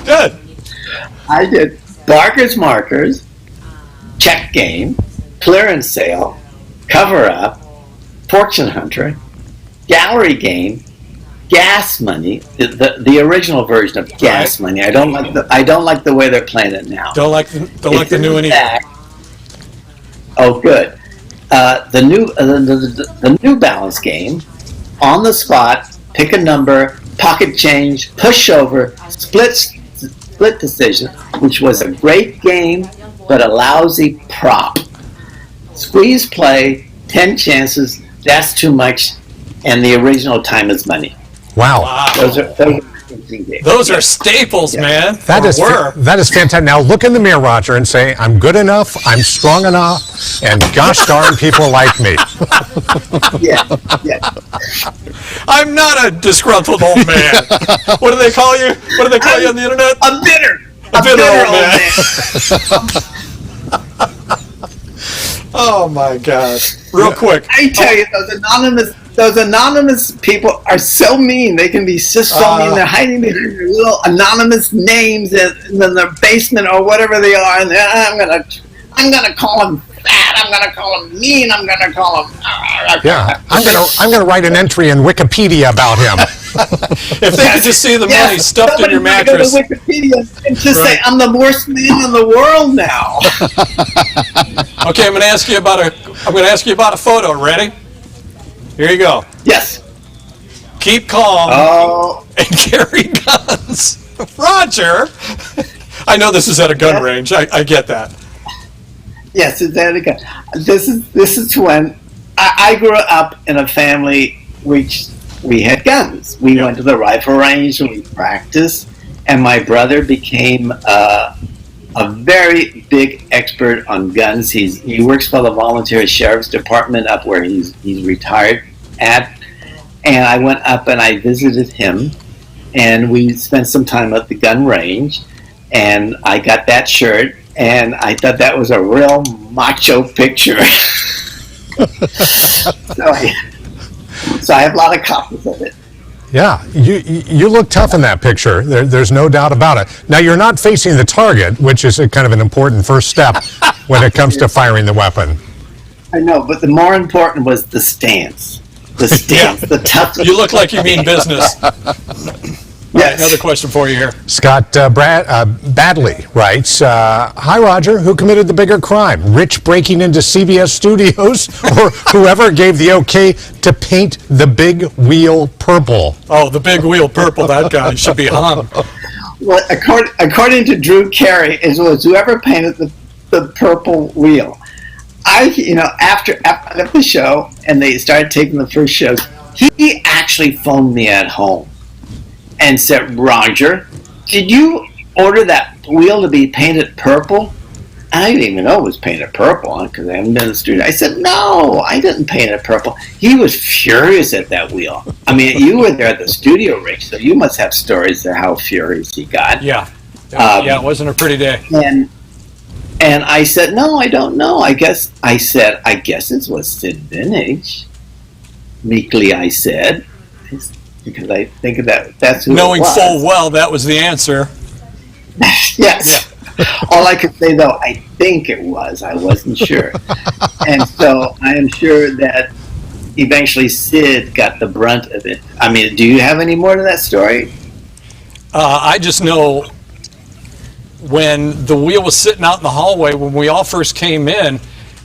Good. I did Barker's Markers, Check Game, Clearance Sale, Cover Up, Fortune Hunter, Gallery Game, Gas Money, the original version of Gas Money. I don't like the way they're playing it now. Don't like the new one either. Oh, good. The New Balance game, On the Spot, Pick a Number, Pocket Change, Pushover, Split Decision, which was a great game but a lousy prop. Squeeze Play, 10 Chances, That's Too Much, and the original Time is Money. Wow. Those are teaching days. Those are staples, man. That Or is were. that is fantastic. Now look in the mirror, Roger, and say, I'm good enough, I'm strong enough, and gosh darn people like me. Yeah, yeah. I'm not a disgruntled old man. What do they call you? What do they call you on the internet? A bitter old man. Oh my God! Real quick, I tell you, those anonymous people are so mean. They can be just so mean. They're hiding behind their little anonymous names in their basement or whatever they are. And I'm gonna call them fat. I'm gonna call them mean. I'm gonna call them. Yeah, I'm gonna write an entry in Wikipedia about him. if they could just see the money stuffed in your mattress. Go to Wikipedia and just say, I'm the worst man in the world now. Okay, I'm going to ask you about a photo. Ready? Here you go. Yes. Keep calm and carry guns. Roger, I know this is at a gun range. I get that. Yes, it's at a gun. This is when I grew up in a family which we had guns. We went to the rifle range and we practiced, and my brother became a very big expert on guns. He works for the volunteer sheriff's department up where he's retired at, and I went up and I visited him, and we spent some time at the gun range, and I got that shirt, and I thought that was a real macho picture. So I have a lot of copies of it. Yeah, you look tough in that picture. There's no doubt about it. Now, you're not facing the target, which is a kind of an important first step when it comes to firing the weapon. I know, but the more important was the stance. The stance, the toughness. You look like you mean business. Right, another question for you here. Scott Badley writes, hi, Roger. Who committed the bigger crime? Rich breaking into CBS studios or whoever gave the okay to paint the big wheel purple? Oh, the big wheel purple. That guy should be hung. Well, according to Drew Carey, it was whoever painted the purple wheel. After I left the show and they started taking the first shows, he actually phoned me at home and said, Roger, did you order that wheel to be painted purple? I didn't even know it was painted purple because I haven't been in the studio. I said, no, I didn't paint it purple. He was furious at that wheel. I mean, you were there at the studio, Rich, so you must have stories of how furious he got. Yeah. It wasn't a pretty day. And I said, no, I don't know. I guess it was Sid Vintage. Meekly, I said. Because I think that's who Knowing it was. full well that was the answer. Yes. Yeah. All I could say, though, I think it was. I wasn't sure. And so I am sure that eventually Sid got the brunt of it. I mean, do you have any more to that story? I just know when the wheel was sitting out in the hallway, when we all first came in,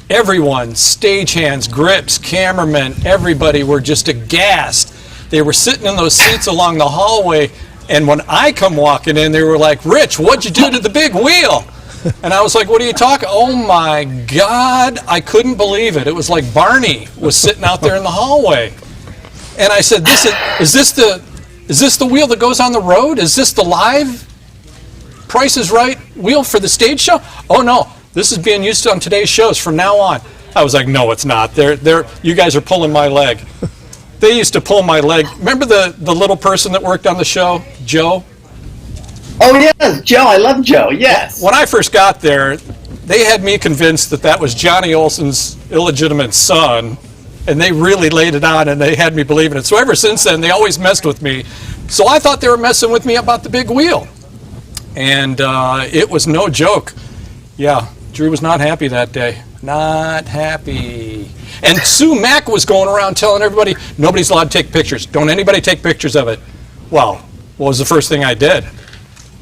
everyone, stagehands, grips, cameramen, everybody were just aghast. They were sitting in those seats along the hallway, and when I come walking in, they were like, Rich, what'd you do to the big wheel? And I was like, what are you talking? Oh my God, I couldn't believe it. It was like Barney was sitting out there in the hallway. And I said, is this the wheel that goes on the road? Is this the live Price is Right wheel for the stage show? Oh no, this is being used on today's shows from now on. I was like, no, it's not. You guys are pulling my leg. They used to pull my leg. Remember the little person that worked on the show, Joe? Oh, yes, Joe. I love Joe, yes. When I first got there, they had me convinced that was Johnny Olson's illegitimate son, and they really laid it on, and they had me believing it. So ever since then, they always messed with me. So I thought they were messing with me about the big wheel. And it was no joke. Yeah, Drew was not happy that day. Not happy. And Sue Mack was going around telling everybody, nobody's allowed to take pictures. Don't anybody take pictures of it. Well, what was the first thing I did?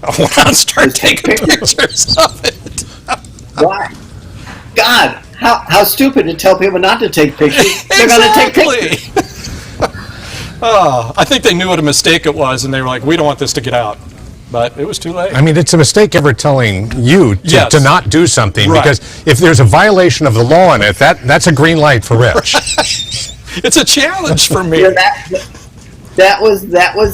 I went out and started taking pictures of it. Why? God, how stupid to tell people not to take pictures. They're going to take pictures. I think they knew what a mistake it was, and they were like, we don't want this to get out. But it was too late. I mean, it's a mistake ever telling you to not do something, right. Because if there's a violation of the law in it, that's a green light for Rich. It's a challenge for me. that was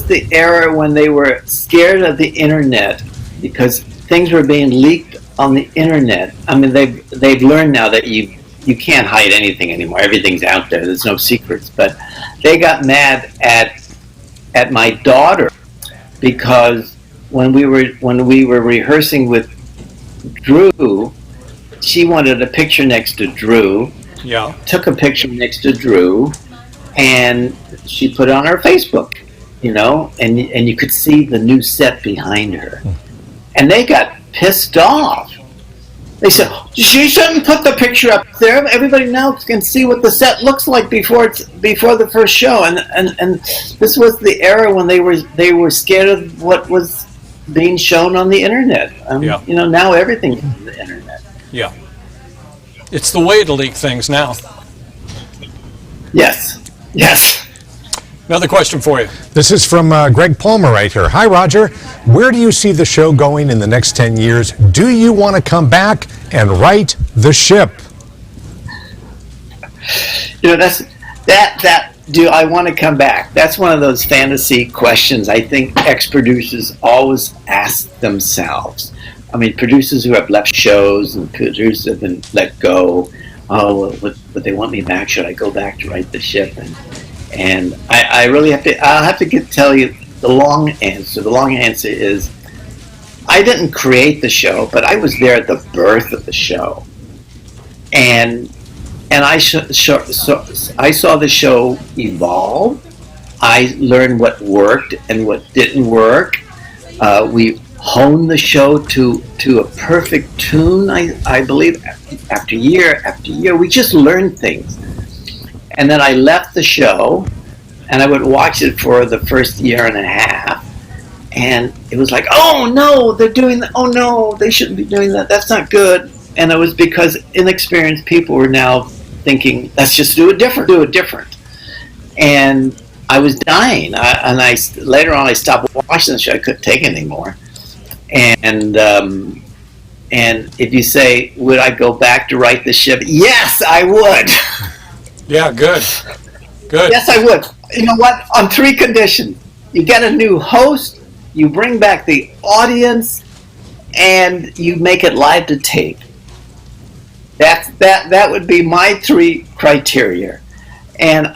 the era when they were scared of the internet because things were being leaked on the internet. I mean, they've learned now that you can't hide anything anymore. Everything's out there. There's no secrets. But they got mad at my daughter because when we were rehearsing with Drew, she wanted a picture next to Drew. Yeah. Took a picture next to Drew, and she put it on her Facebook, and you could see the new set behind her. And they got pissed off. They said, she shouldn't put the picture up there. Everybody now can see what the set looks like before the first show. And this was the era when they were scared of what was being shown on the internet. Now everything's on the internet. Yeah. It's the way to leak things now. Yes. Another question for you. This is from Greg Palmer right here. Hi, Roger. Where do you see the show going in the next 10 years? Do you want to come back and right the ship? Do I want to come back? That's one of those fantasy questions I think ex-producers always ask themselves. I mean, producers who have left shows and producers who have been let go. Oh, would they want me back? Should I go back to right the ship? And I really I'll have to tell you the long answer. The long answer is I didn't create the show, but I was there at the birth of the show. And I saw the show evolve. I learned what worked and what didn't work. We honed the show to a perfect tune, I believe, after year after year. We just learned things. And then I left the show, and I would watch it for the first year and a half. And it was like, oh, no, they're doing that. Oh, no, they shouldn't be doing that. That's not good. And it was because inexperienced people were now thinking, let's just do it different. And I was dying. Later on, I stopped watching the show. I couldn't take it anymore. And if you say, would I go back to right the ship? Yes, I would. Yeah, good. Yes, I would. You know what? On 3 conditions. You get a new host, you bring back the audience, and you make it live to tape. That would be my 3 criteria. And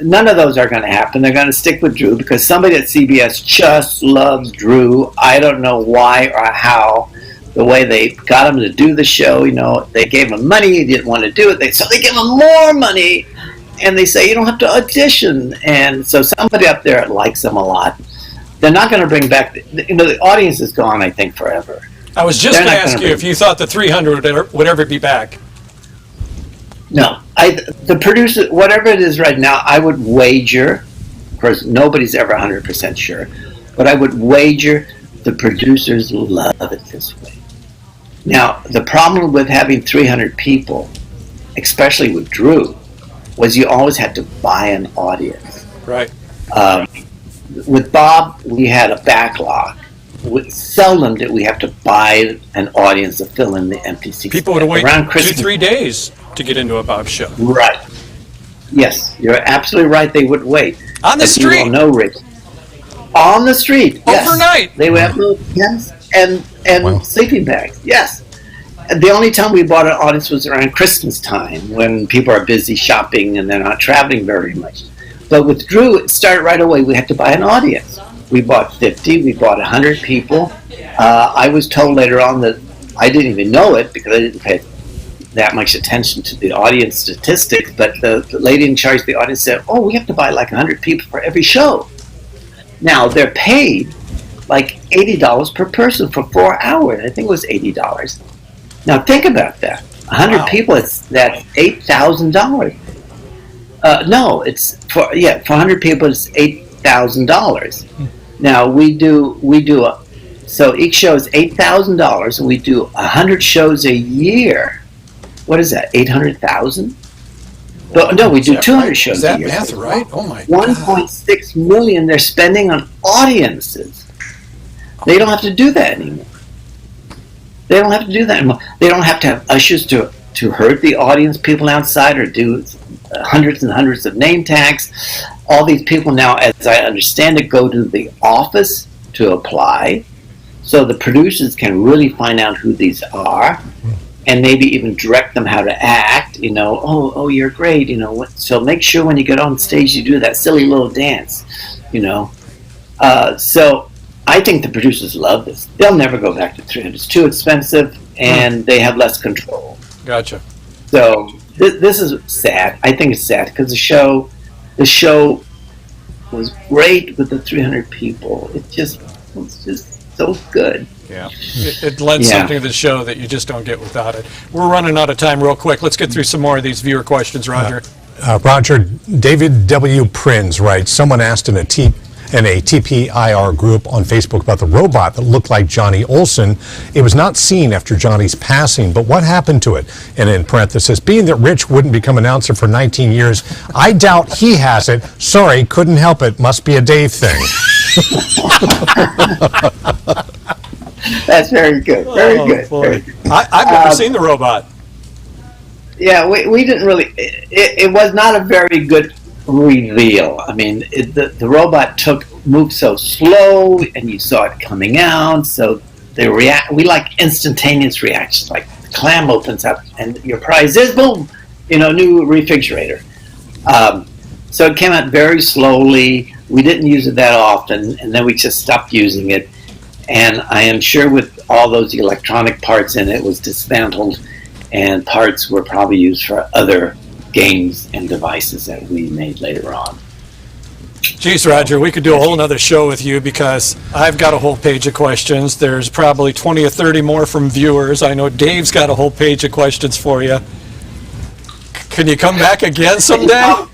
none of those are going to happen. They're going to stick with Drew because somebody at CBS just loves Drew. I don't know why or how. The way they got him to do the show, they gave him money, he didn't want to do it. So they give him more money, and they say you don't have to audition. And so somebody up there likes him a lot. They're not going to bring back, the audience is gone, I think, forever. I was just going to ask you if you thought the 300 would ever be back. No, the producer, whatever it is right now, I would wager. Of course, nobody's ever 100% sure, but I would wager the producers love it this way. Now, the problem with having 300 people, especially with Drew, was you always had to buy an audience. Right. With Bob, we had a backlog. Seldom did we have to buy an audience to fill in the empty seats. People would wait around Christmas, 2-3 days to get into a Bob show. Right. Yes, you're absolutely right. They would wait. On the street. You all know, Rick. On the street. Yes. Overnight. They would have little tents and sleeping bags. Yes. And the only time we bought an audience was around Christmas time when people are busy shopping and they're not traveling very much. But with Drew, it started right away. We had to buy an audience. We bought 50. We bought 100 people. I was told later on that I didn't even know it because I didn't pay that much attention to the audience statistics. But the lady in charge of the audience said, oh, we have to buy like 100 people for every show. Now, they're paid like $80 per person for 4 hours. I think it was $80. Now, think about that. 100 people, that's $8,000. No, it's for 100 people, it's $8,000. Now, so each show is $8,000, and we do 100 shows a year. What is that, 800,000? No, we do 200 shows a year. Is that math right? Oh, my God. 1.6 million they're spending on audiences. They don't have to do that anymore. They don't have to do that anymore. They don't have to have ushers to herd the audience people outside or do hundreds and hundreds of name tags. all these people now, as I understand it, go to the office to apply, so the producers can really find out who these are, and maybe even direct them how to act. Oh, you're great. So make sure when you get on stage you do that silly little dance. So I think the producers love this. They'll never go back to 300. It's too expensive, and they have less control. Gotcha. So this is sad. I think it's sad because the show was great with the 300 people. It's just so good. Yeah, it lends something to the show that you just don't get without it. We're running out of time real quick. Let's get through some more of these viewer questions, Roger. Roger, David W. Prins writes, someone asked in a TPIR group on Facebook about the robot that looked like Johnny Olson. It was not seen after Johnny's passing, but what happened to it? And in parenthesis, being that Rich wouldn't become announcer for 19 years, I doubt he has it. Sorry, couldn't help it. Must be a Dave thing. That's very good. Very good. Very good. I've never seen the robot. Yeah, we didn't really. It was not a very good reveal. I mean, the robot moved so slow, and you saw it coming out. So we like instantaneous reactions, like the clam opens up, and your prize is boom, new refrigerator. So it came out very slowly. We didn't use it that often, and then we just stopped using it. And I am sure with all those electronic parts in it, it was dismantled, and parts were probably used for other games and devices that we made later on. Geez, Roger, we could do a whole nother show with you because I've got a whole page of questions. There's probably 20 or 30 more from viewers. I know Dave's got a whole page of questions for you. Can you come back again someday?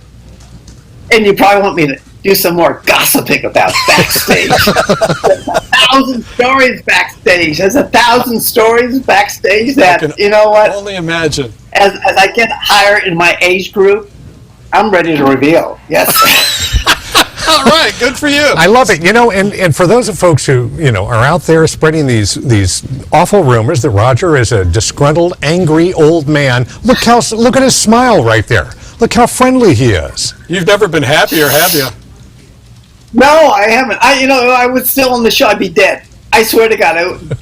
And you probably want me to do some more gossiping about Backstage. There's 1,000 stories backstage. There's 1,000 stories backstage that, you know what? Only imagine. As I get higher in my age group, I'm ready to reveal. Yes. All right, good for you. I love it. And for those of folks who, are out there spreading these awful rumors that Roger is a disgruntled, angry old man, look at his smile right there. Look how friendly he is. You've never been happier, have you? No, I haven't. I was still on the show, I'd be dead. I swear to God,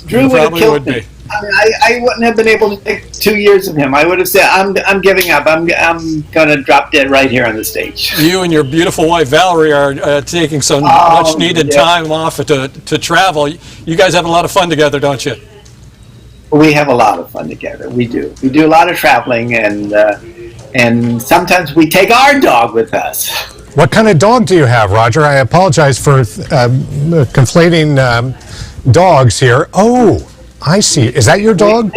Drew would have killed me. I mean, I wouldn't have been able to take 2 years of him. I would have said, I'm giving up. I'm going to drop dead right here on the stage. You and your beautiful wife, Valerie, are taking some much-needed time off to travel. You guys have a lot of fun together, don't you? We have a lot of fun together. We do. We do a lot of traveling, and sometimes we take our dog with us. What kind of dog do you have, Roger? I apologize for conflating dogs here. Oh, I see. Is that your dog?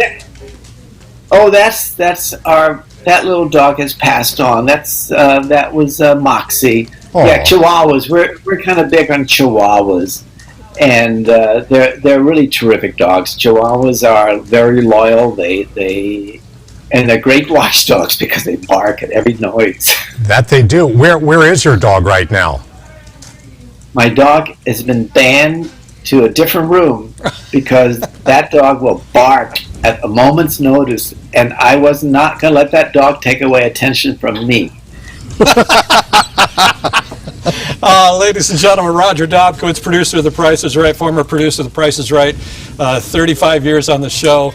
Oh, that little dog has passed on. That was Moxie. Aww. Yeah, Chihuahuas. We're kind of big on Chihuahuas, and they're really terrific dogs. Chihuahuas are very loyal. And they're great watchdogs because they bark at every noise. That they do. Where is your dog right now? My dog has been banned to a different room because that dog will bark at a moment's notice, and I was not going to let that dog take away attention from me. Ladies and gentlemen, Roger Dobkowitz, producer of The Price is Right, former producer of The Price is Right, 35 years on the show.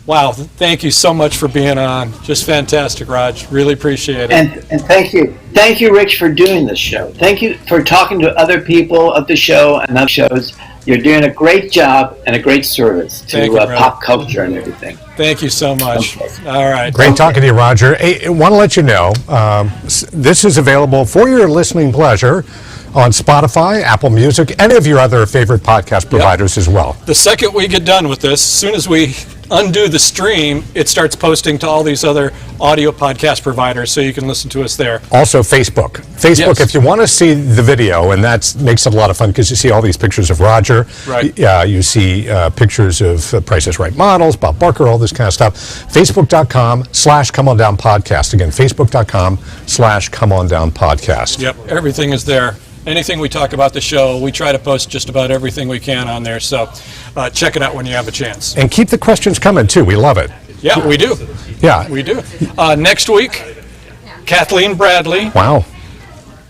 Wow, thank you so much for being on. Just fantastic, Raj. Really appreciate it. And thank you. Thank you, Rich, for doing this show. Thank you for talking to other people of the show and other shows. You're doing a great job and a great service to pop culture and everything. Thank you so much. Okay. All right. Great talking to you, Roger. Hey, I want to let you know, this is available for your listening pleasure on Spotify, Apple Music, any of your other favorite podcast providers as well. The second we get done with this, as soon as we undo the stream, it starts posting to all these other audio podcast providers, so you can listen to us there. Also Facebook, yes. If you want to see the video, and that makes it a lot of fun because you see all these pictures of Roger, right? You see pictures of Price is Right models, Bob Barker, all this kind of stuff. Facebook.com/ComeOnDownPodcast. Again, Facebook.com/ComeOnDownPodcast. Yep, everything is there. Anything we talk about the show, we try to post just about everything we can on there, so check it out when you have a chance. And keep the questions coming, too. We love it. Yeah, we do. Yeah. We do. Next week, Kathleen Bradley. Wow.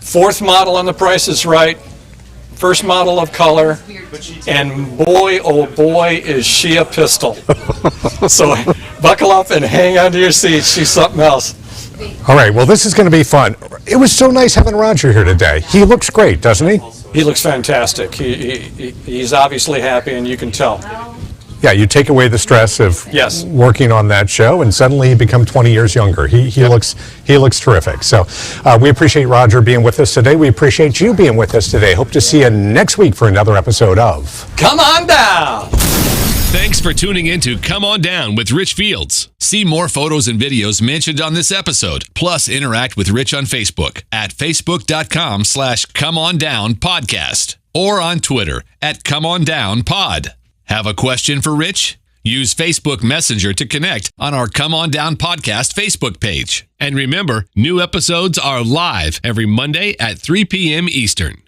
Fourth model on The Price is Right. First model of color. And boy, oh boy, is she a pistol. So buckle up and hang onto your seats. She's something else. All right, well, this is going to be fun. It was so nice having Roger here today. He looks great, doesn't he? He looks fantastic. He's obviously happy, and you can tell. Yeah, you take away the stress of Yes. working on that show, and suddenly he becomes 20 years younger. He looks terrific. So we appreciate Roger being with us today. We appreciate you being with us today. Hope to see you next week for another episode of Come On Down! Thanks for tuning in to Come On Down with Rich Fields. See more photos and videos mentioned on this episode. Plus, interact with Rich on Facebook at facebook.com/ComeOnDownPodcast or on Twitter at ComeOnDownPod. Have a question for Rich? Use Facebook Messenger to connect on our Come On Down Podcast Facebook page. And remember, new episodes are live every Monday at 3 p.m. Eastern.